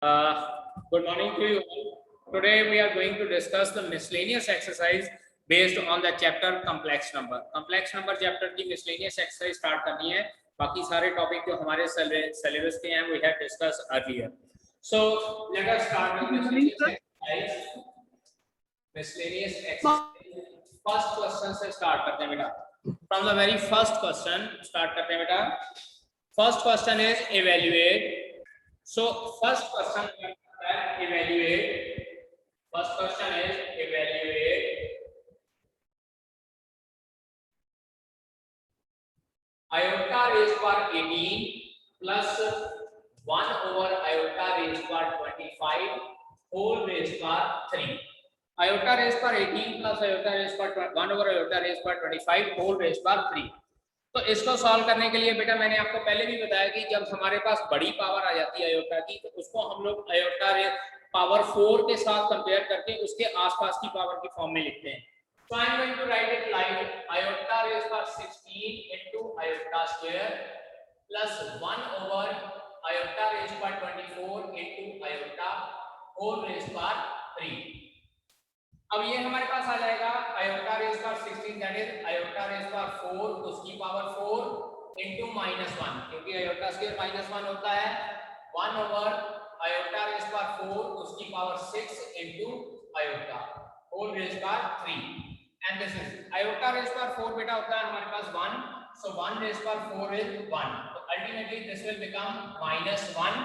Good morning to you all. Today we are going to discuss the miscellaneous exercise based on the chapter complex number. Complex number chapter की miscellaneous exercise start करनी है. बाकी सारे topic जो हमारे syllabus के हैं we have discussed earlier. So let us start with miscellaneous exercise. Miscellaneous exercise. First question से start करते हैं बेटा. From the very first question start करते हैं बेटा. First question is evaluate. So first question is evaluate. First question is evaluate iota raised power 18 plus 1 over iota raised power 25 whole raised power 3. Iota raised power 18 plus iota raised power 1 over iota raised power 25 whole raised power 3. तो इसको solve करने के लिए बेटा मैंने आपको पहले भी बताया कि जब हमारे पास बड़ी पावर आ जाती है आयोटा की तो उसको हम लोग आयोटा पावर 4 के साथ कंपेयर करके उसके आसपास की पावर की फॉर्म में लिखते हैं. So I am going to write it like iota raised power 16 into iota square plus 1 over iota raised power 24 into iota whole raised power 3. अब ये हमारे पास आ जाएगा iota raise power 16 that is iota raise power 4 उसकी power 4 into -1 क्योंकि iota square -1 होता है 1 over iota raise power 4 उसकी power 6 into iota whole raise power 3 and this is iota raise power 4 बेटा होता है हमारे पास 1 सो 1 रेज़ पावर 4 इज 1 तो ultimately this will become -1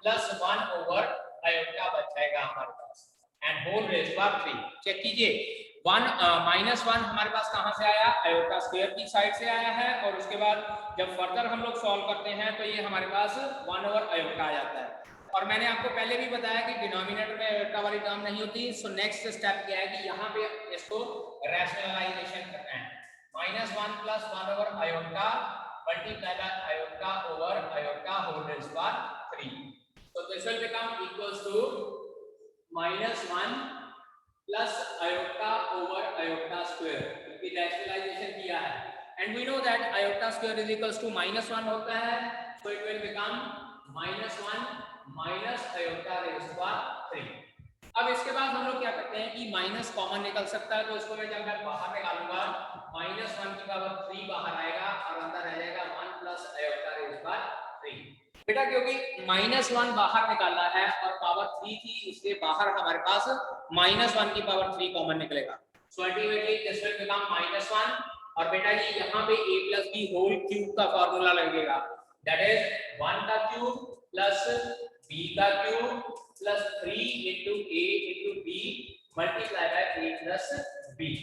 plus 1 over iota बच जाएगा हमारे पास and whole raised power 3. Check कीजिए 1 हमारे पास कहां से आया आयोटा स्क्वायर की साइड से आया है और उसके बाद जब फर्दर हम लोग सॉल्व करते हैं तो ये हमारे पास 1 ओवर आयोटा आ जाता है. और मैंने आपको पहले भी बताया कि डिनोमिनेटर में आयोटा वाली टर्म नहीं होती. सो नेक्स्ट स्टेप क्या है कि यहाँ पे इसको रैशनलाइजेशन करना है. -1 plus 1 over iota multiply by iota over iota whole raise power 3. so this will become equals to -1 plus iota over iota square क्योंकि रैशनलाइजेशन किया है and we know that iota square is equals to -1 होता है so it will become -1 minus iota raised to power 3. अब इसके बाद हम लोग क्या करते हैं कि माइनस कॉमन निकल सकता है तो इसको मैं जब मैं बाहर निकालूंगा -1 की पावर 3 बाहर आएगा और अंदर रह जाएगा 1 plus iota raised to power 3. बेटा क्योंकि -1 बाहर निकालना है और पावर 3 थी इसलिए बाहर हमारे पास -1 की पावर 3 कॉमन निकलेगा. So ultimately this will become -1 और बेटा ये यहाँ पे a plus b whole cube का फार्मूला लगेगा दैट इज 1 का क्यूब प्लस b का cube plus 3 into a into b multiplied by a plus b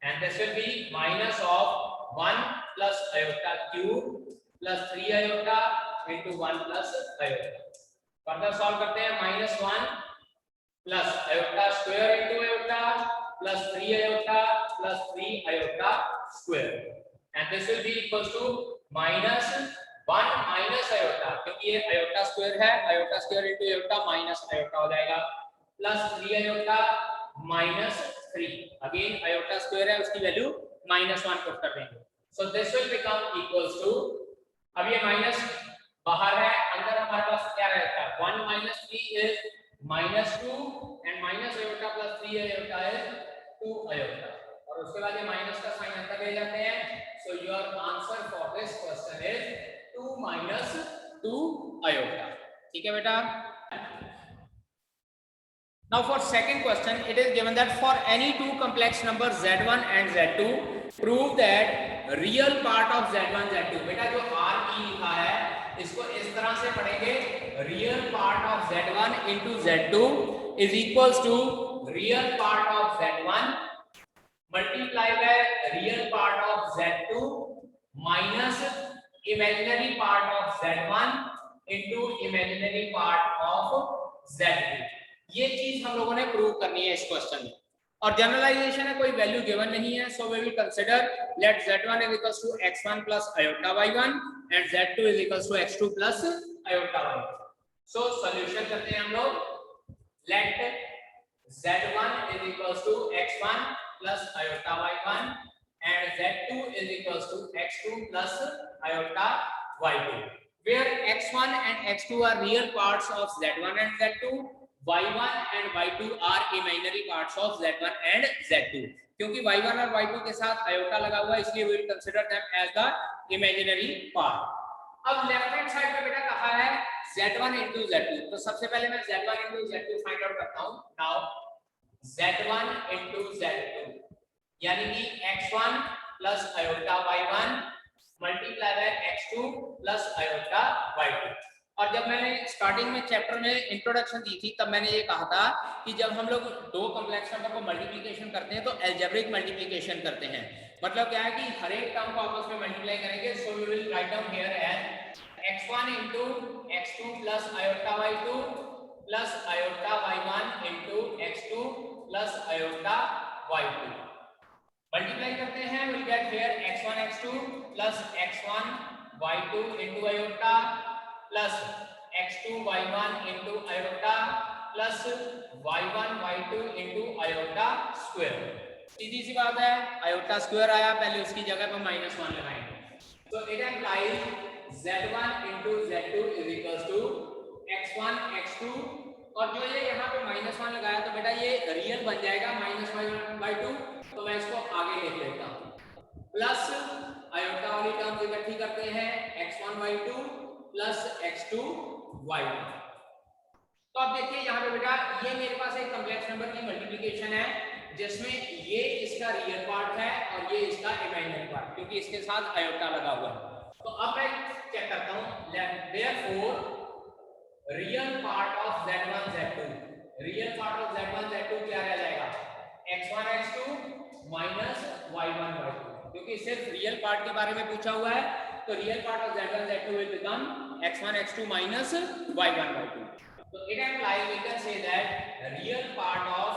and this will be minus of 1 plus iota cube plus 3 iota into 1 plus iota. Further solve करते हैं -1 plus iota square into iota plus 3 iota plus 3 iota square and this will be equals to -1 minus iota क्योंकि ये iota square है iota square into iota minus iota हो जाएगा plus 3 iota minus 3 again iota square है उसकी value -1 put कर देंगे. so this will become equals to अब ये माइनस बाहर है अंदर हमारे पास क्या रहता है 1 minus 3 is -2 and minus iota plus 3 iota is 2 iota और उसके बाद ये माइनस का साइन अंदर ले जाते हैं. so your answer for this question is 2 minus 2 iota. ठीक है बेटा. Now for second question it is given that for any two complex numbers z1 and z2 prove that real part of z1 z2 बेटा जो r e लिखा है इसको इस तरह से पढ़ेंगे real part of z1 into z2 is equals to real part of z1 multiply by real part of z2 minus imaginary part of z1 into imaginary part of z2. ये चीज हम लोगों ने प्रूव करनी है इस क्वेश्चन में और जनरलाइजेशन है कोई वैल्यू गिवन नहीं है. So we will consider let z1 is equals to x1 plus iota y1 and z2 is equals to x2 plus iota y2. So solution करते हैं हम लोग. Let z1 is equals to x1 plus iota y1 and z2 is equals to x2 plus iota y2. where x1 and x2 are real parts of z1 and z2, y1 and y2 are imaginary parts of z1 and z2. क्योंकि y1 और y2 के साथ iota लगा हुआ है इसलिए we will consider them as the imaginary part. अब left hand side पे बेटा कहा है z1 into z2, तो सबसे पहले मैं z1 into z2 find out करता हूं. नाउ z1 into z2 यानी कि x1 plus iota y1 multiply by x2 plus iota y2. और जब मैंने स्टार्टिंग में चैप्टर में इंट्रोडक्शन दी थी तब मैंने ये कहा था कि जब हम लोग दो कॉम्प्लेक्स नंबर को मल्टीप्लिकेशन करते हैं तो अलजेब्रिक मल्टीप्लिकेशन करते हैं. मतलब क्या है कि हर एक टर्म को आपस में मल्टीप्लाई करेंगे. So we will write down here as x1 into x2 plus iota y2 plus iota y1 into x2 plus iota y2. Multiply करते हैं, will get here x1 x2 plus x1 y2 into iota plus x2 y1 into iota plus y1 y2 into iota square. सीधी सी बात है, iota square आया, पहले उसकी जगह पर -1 लगाएंगे. So it implies z1 into z2 is equals to x1 x2, और जो ये यहाँ पे -1 लगाया तो बेटा ये रियल बन जाएगा -1/2. तो मैं इसको आगे लिख लेता हूँ. प्लस आयोटा वाली टर्म इकट्ठी करते हैं x1 y2 plus x2 y1. तो अब देखिए यहाँ पे बेटा ये मेरे पास एक कॉम्प्लेक्स नंबर की मल्टीप्लिकेशन है जिसमें ये इसका रियल पार्ट है और ये इसका इमेजिनरी पार्ट, क्योंकि इसके साथ आयोटा लगा हुआ है. तो अब मैं चेक करता हूँ. Therefore real part of z1 z2, real part of z1 z2 क्या रह जाएगा? x1 x2 minus y1 y2, क्योंकि सिर्फ रियल पार्ट के बारे में पूछा हुआ है. तो real part of z1 z2 will become x1 x2 minus y1 y2. So it implies we can say that real part of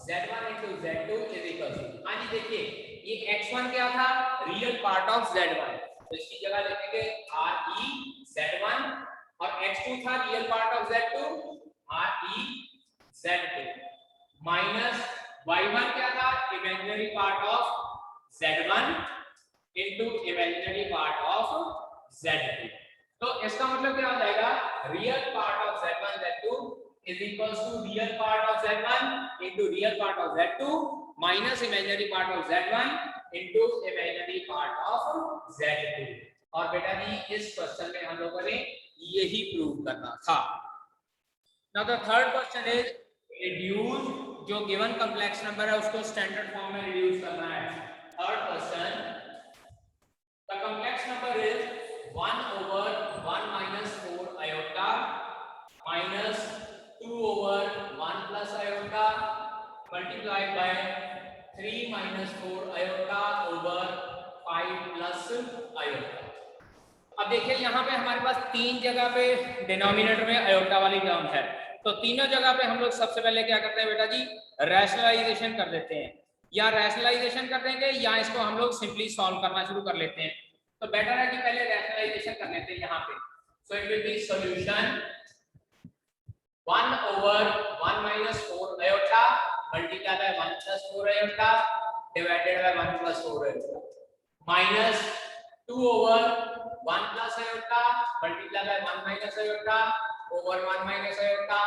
z1 into z2 is equal to, हाँ जी देखिए ये x1 क्या था? रियल पार्ट ऑफ z1, तो इसकी जगह लिखेंगे re z1, और x2 था real part of z2 re z2, minus y1 क्या था? Imaginary part of z1 into imaginary part of z2. तो इसका मतलब क्या हो जाएगा? Real part of z1 z2 is equals to real part of z1 into real part of z2 minus imaginary part of z1 into imaginary part of z2. और बेटा जी इस question में हम लोगों ने यही प्रूव करना था. Now the third question is reduce, जो गिवन कॉम्प्लेक्स नंबर है उसको स्टैंडर्ड फॉर्म में रिड्यूस करना है. Third question, the complex number is 1 over 1 minus 4 iota minus 2 over 1 plus iota multiplied by 3 minus 4 iota over 5 plus iota. अब देखिए यहाँ पे हमारे पास तीन जगह पे डिनोमिनेटर में आयोटा वाली टर्म है, तो तीनों जगह पे हम लोग सबसे पहले क्या करते हैं बेटा जी? रैशनलाइजेशन कर देते हैं. या रैशनलाइजेशन कर देंगे या इसको हम लोग सिंपली सॉल्व करना शुरू कर लेते हैं. तो बेटर है कि पहले रैशनलाइजेशन कर लेते हैं यहाँ पे. सो it will be solution 1 over 1 minus 4 iota multiplied by 1 plus 4 iota divided by 1 plus 4 iota minus 2 over 1 plus iota multiplied by 1 minus iota over 1 minus iota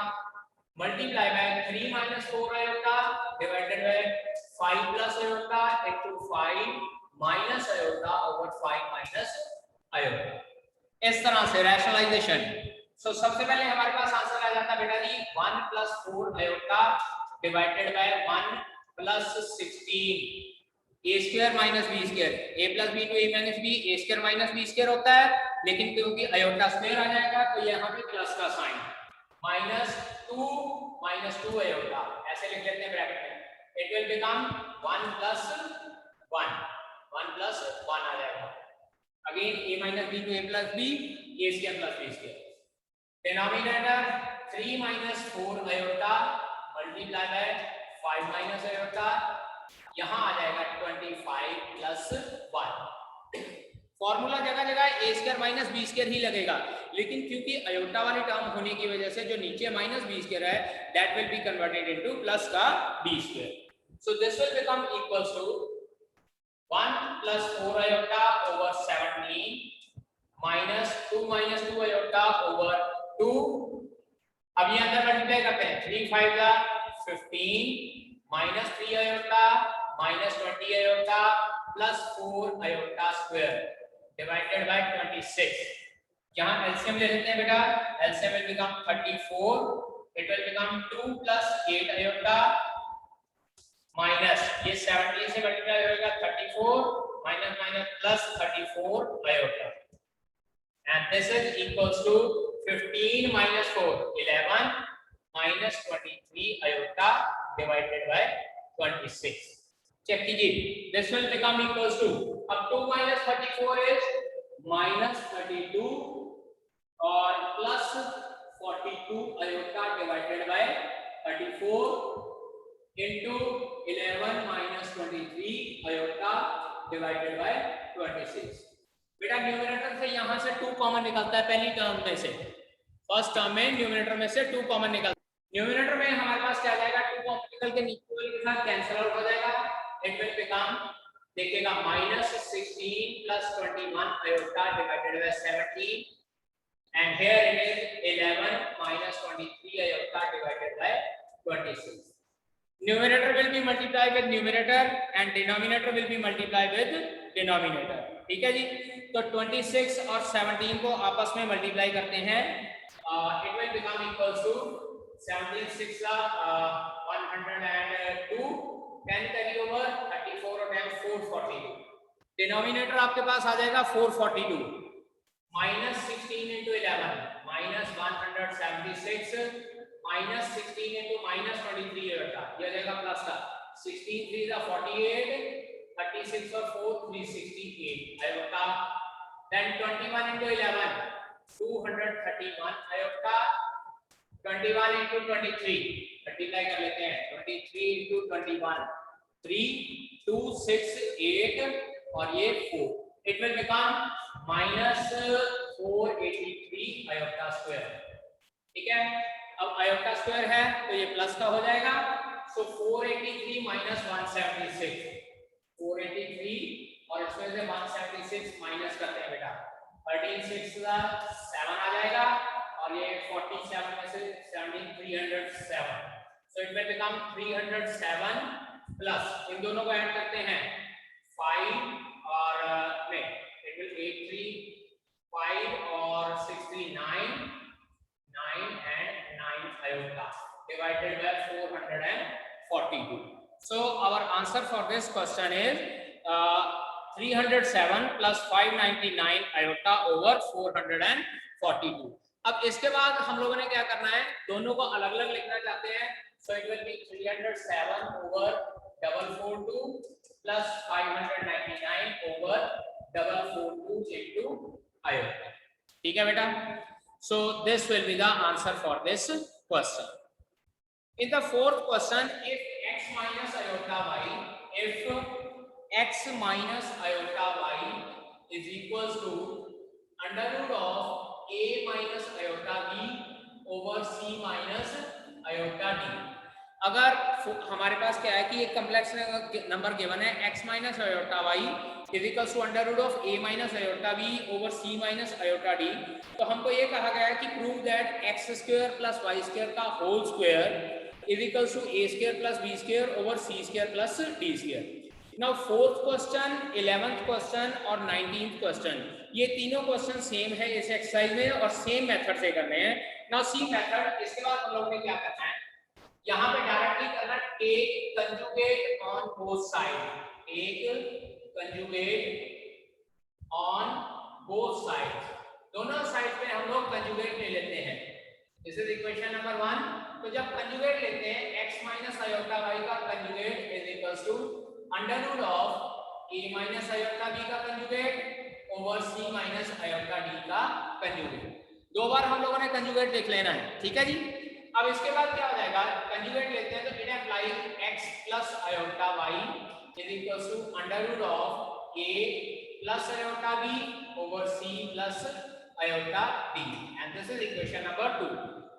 multiplied by 3 minus 4 iota divided by 5 plus iota into 5 minus iota over 5 minus iota. इस तरह से rationalisation. सो सबसे पहले हमारे पास answer आ जाता बेटा जी 1 plus 4 iota divided by 1 plus 16 a square minus b square. a plus b to a minus b, a square minus b square होता है, लेकिन क्योंकि iota square आ जाएगा तो यहाँ पे प्लस का साइन minus 2 minus 2 iota ऐसे लिख लेते हैं ब्रैकेट में. it will become 1 plus 1 आ जाएगा. Again a minus b to a plus b, a square plus b square. Denominator 3 minus 4 iota multiplied by 5 minus iota, यहाँ आ जाएगा 25 plus 1. फॉर्मूला जगह जगह a square minus b square ही लगेगा, लेकिन क्योंकि iota वाली term होने की वजह से जो नीचे minus b square है that will be converted into plus का b square. So this will become equals to 1 plus 4 iota over 17 -2 iota over 2। अब ये अंदर मल्टीप्लाई करते हैं, 3 5 जा 15 -3 iota -20 iota plus 4 iota square divided by 26। यहाँ एलसीएम ले लेते हैं बेटा, LCM will become 34, it will become 2 + 8 iota minus ये 17 से मल्टीप्लाई होगा 34 minus minus plus 34 iota, and this is equals to 15 minus 4 11 minus 23 iota divided by 26। Check कीजिए, this will become equals to, अब 2 minus 34 is minus 32 और plus 42 iota divided by 34 into 11 minus 23 iota divided by 26। बेटा numerator से यहां से 2 common निकलता है पहली टर्म में से, फर्स्ट टर्म में न्यूमरेटर में से 2 कॉमन निकलता है। न्यूमरेटर में हमारे पास क्या आ जाएगा, 2 कॉमन निकल के नीचे वाले के साथ कैंसिल आउट हो जाएगा, इट विल बिकम देखिएगा -16 + 21 iota divided by 17 and here it is 11 - 23 iota divided by 26। Numerator will be multiply with numerator and denominator will be multiply with denominator. ठीक है जी, तो 26 और 17 को आपस में मल्टीप्लाई करते हैं, it will become equals to 17 6 102 10 carry over 34 और 10 442। डिनोमिनेटर आपके पास आ जाएगा 442 -16 into 11 -176 -16 into -23 होता है, ये जाएगा प्लस का 16 3 is 48 36 और 4 368 iota, then 21 into 11 231 iota, 21 into 23 multiply कर लेते हैं, 23 into 21 3 2 6 8 और ये 4, it will become -483 iota square. ठीक है, अब आयोटा स्क्वायर है तो ये प्लस का हो जाएगा, सो 483 - 176 483 और इसमें से 176 माइनस करते हैं बेटा, 13 6 7 आ जाएगा और ये 47 में से 17 307, so it will become 307 plus इन दोनों को ऐड करते हैं 5 और नहीं इट विल 83 5 और 69 9 and 9 iota divided by 442। So our answer for this question is 307 plus 599 iota over 442। अब इसके बाद हम लोगों ने क्या करना है, दोनों को अलग अलग लिखना चाहते हैं, so it will be 307 over 442 plus 599 over 442 into iota। ठीक है बेटा, so this will be the answer for this question। In the fourth question, if x minus iota y, if x minus iota y is equals to under root of a minus iota b over c minus iota d। अगर हमारे पास क्या है कि एक complex number given है x minus iota y is equals to under root of a minus iota b over c minus iota d, तो हमको ये कहा गया है कि prove that x square plus y square का whole square is equals to a square plus b square over c square plus d square। Now fourth question, 11th question और 19th question, ये तीनों क्वेश्चन सेम है इस exercise में और same method से करने हैं। Now see मेथड, इसके बाद हम लोगों ने क्या करना है, यहाँ पे डायरेक्टली करना take conjugate on both side, take conjugate on both sides, दोनों साइड पे हम लोग कंजुगेट ले लेते हैं। This is equation number 1। तो जब कंजुगेट लेते हैं x माइनस आयोटा y का conjugate is equals to under root of a minus iota b का conjugate over c minus iota d का कंजुगेट। दो बार हम लोगों ने कंजुगेट देख लेना है, ठीक है जी। अब इसके बाद क्या हो जाएगा, कंजुगेट लेते हैं तो it applies x plus iota y is equals to under root of a plus iota b over c plus iota d, and this is equation number 2।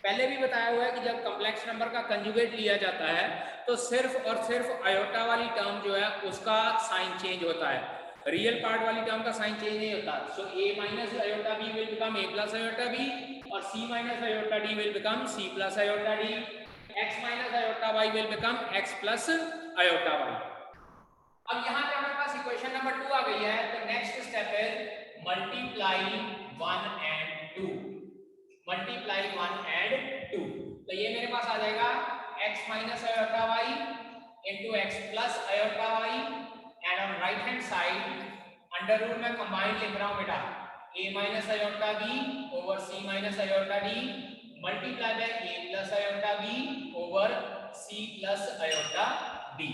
पहले भी बताया हुआ है कि जब कॉम्प्लेक्स नंबर का कंजुगेट लिया जाता है तो सिर्फ और सिर्फ आयोटा वाली टर्म जो है उसका साइन चेंज होता है। रियल पार्ट वाली टर्म का साइन चेंज नहीं होता. सो a minus iota b will become a plus iota b और c minus iota d will become c plus iota d. x minus iota y will become x plus iota y. अब यहाँ पे हमारे पास equation number 2 आ गई है. तो next step है multiply 1 and 2. Multiply 1 and 2. तो ये मेरे पास आ जाएगा x minus iota y into x plus iota y and on right hand side under root में कंबाइंड लिख रहा हूँ बेटा a minus iota b over c minus iota d multiply by a plus iota b over c plus iota d.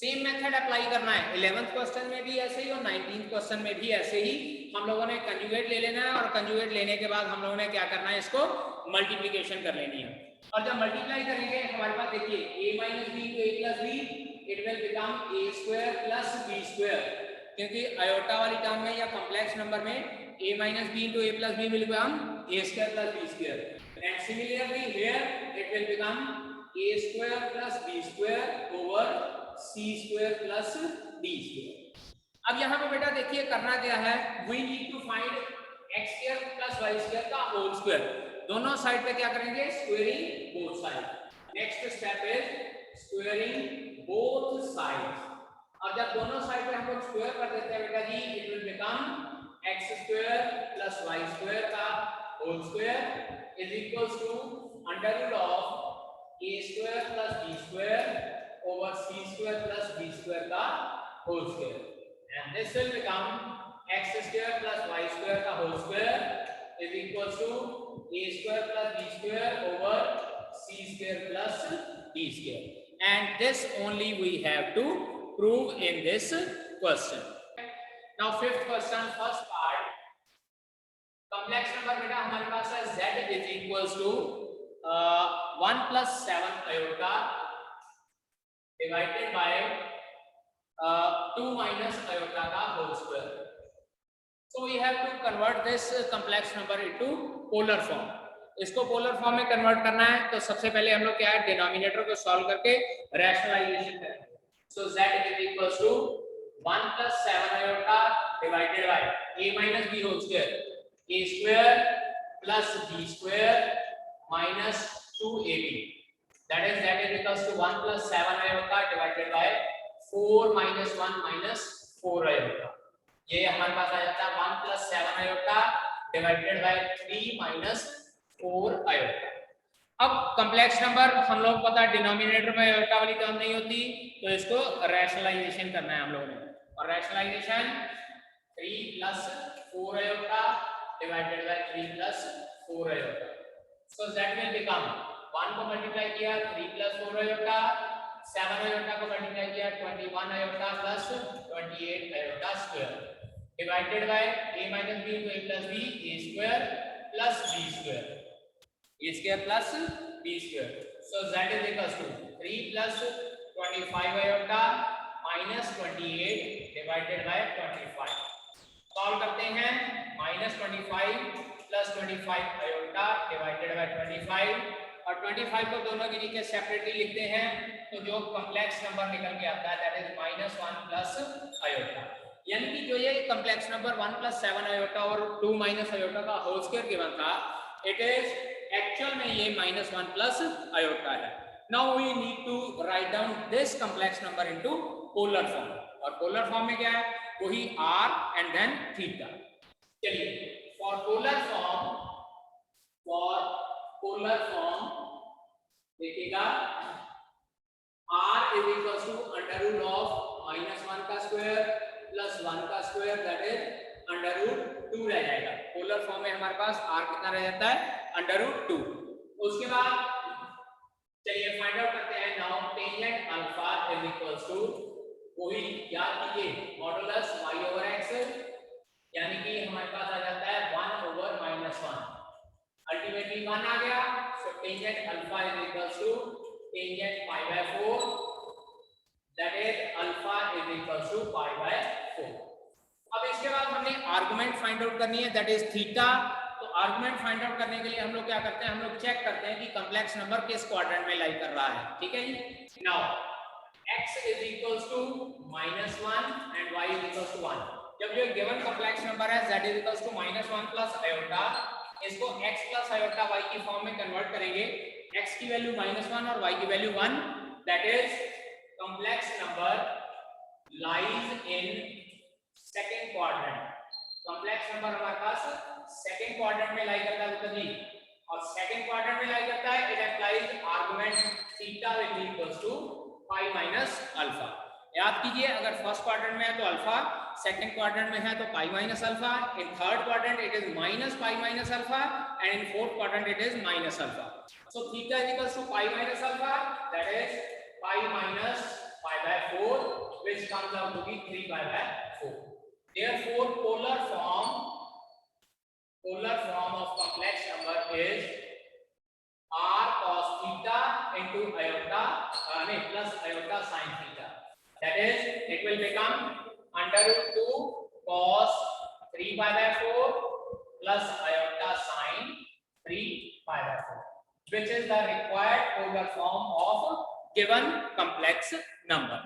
Same method apply करना है 11th question में भी ऐसे ही और 19th क्वेश्चन में भी ऐसे ही. हम लोगों ने कंजुगेट ले लेना है और कंजुगेट लेने के बाद हम लोगों ने क्या करना है, इसको मल्टीप्लिकेशन कर लेनी है. और जब मल्टीप्लाई करेंगे हमारे पास देखिए a minus b to a plus b it will become a square plus b square. क्योंकि आयोटा वाली टर्म में या कॉम्प्लेक्स नंबर में a minus b into a plus b will become a square plus b square. And similarly here it will become a square plus b square over c square plus d square. अब यहाँ पे बेटा देखिए करना क्या है, we need to find x square plus y square का whole square. दोनों साइड पे क्या करेंगे, squaring both side. Next step is squaring both sides. और जब दोनों साइड पे हम लोग स्क्वायर कर देते हैं बेटा जी, it will become x square plus y square का whole square is equals to under root of a square plus b square over c square plus b square का whole square. And this will become x square plus y square का whole square is equals to a square plus b square over c square plus d square. And this only we have to prove in this question. Now fifth question, first part. Complex number beta हमारे पास है z is equals to 1 plus 7 iota divided by 2 minus iota का whole square. So we have to convert this complex number into polar form. इसको polar form में convert करना है तो सबसे पहले हम लोग क्या है, डिनोमिनेटर को सॉल्व करके रैशनलाइजेशन करेंगे. So z is equals to 1 plus 7 iota divided by a minus b whole square, a square plus b square minus 2ab. That is z is equals to 1 plus 7 iota divided by 4 minus 1 minus 4 iota. ये हमारे पास आ जाता है 1 plus 7 iota divided by 3 minus 4 iota. अब complex number हम लोग पता है denominator में आयोटा वाली टर्म नहीं होती, तो इसको रैशनलाइजेशन करना है हम लोगों ने. और rationalisation 3 plus 4 iota divided by 3 plus 4 iota. So that will become 1 को मल्टीप्लाई किया 3 plus 4 iota, 7 iota को मल्टीप्लाई किया 21 iota plus 28 iota square divided by a minus b into a plus b, a square plus b square, a square plus b square. So z is equals to 3 plus 25 iota minus 28 divided by 25. Solve करते हैं, minus 25 plus 25 iota divided by 25 और 25 को दोनों के नीचे separately लिखते हैं तो जो कॉम्प्लेक्स नंबर निकल के आता है दैट इज -1 प्लस आयोटा. यानी कि जो ये कॉम्प्लेक्स नंबर 1 plus 7 आयोटा और 2 minus आयोटा का होल स्क्वायर गिवन था, इट इज एक्चुअल में ये -1 प्लस आयोटा है. Now we need to write down this complex number into polar form. और पोलर फॉर्म में क्या है, वही r एंड देन थीटा. चलिए फॉर पोलर फॉर्म देखिएगा r is equals to under root of -1 का स्क्वायर प्लस 1 का square that is under root 2 रह जाएगा. पोलर फॉर्म में हमारे पास r कितना रह जाता है, अंडर रूट 2. उसके बाद चलिए फाइंड आउट करते हैं. Now tangent alpha is equals to वही याद कीजिए मॉडुलस y ओवर x, यानी कि हमारे पास आ जाता है 1 ओवर -1. अल्टीमेटली 1 आ गया. So tangent alpha is equals to tangent pi by 4 that is alpha is equals to pi by 4. अब इसके बाद हमने आर्गुमेंट फाइंड आउट करनी है दैट इज थीटा. तो आर्गुमेंट फाइंड आउट करने के लिए हम लोग क्या करते हैं, हम लोग चेक करते हैं कि कॉम्प्लेक्स नंबर किस क्वाड्रेंट में लाई कर रहा है. ठीक है जी. Now x is equals to -1 and y is equals to 1. जब ये गिवन कॉम्प्लेक्स नंबर है z is equals to -1 plus iota, इसको x plus iota y की फॉर्म में कन्वर्ट करेंगे, x की वैल्यू -1 और y की value 1, that is complex number lies in second quadrant. Complex number हमारे पास सेकंड क्वाड्रेंट में लाई करता है उत्तर जी, और सेकंड क्वाड्रेंट में लाई करता है, it implies argument theta which is equals to pi minus alpha. याद कीजिए, अगर फर्स्ट क्वाड्रेंट में है तो अल्फा, सेकंड क्वाड्रेंट में है तो pi minus alpha, in third quadrant it is minus pi minus alpha, and in fourth quadrant it is minus alpha. So theta is equals to pi minus alpha, that is pi minus pi by 4, which comes out to be 3 pi by 4. Therefore, polar form of complex number is r cos theta into iota plus iota sin theta. That is, it will become under root 2 cos 3 pi by 4 plus iota sin 3 pi by 4, which is the required polar form of given complex number.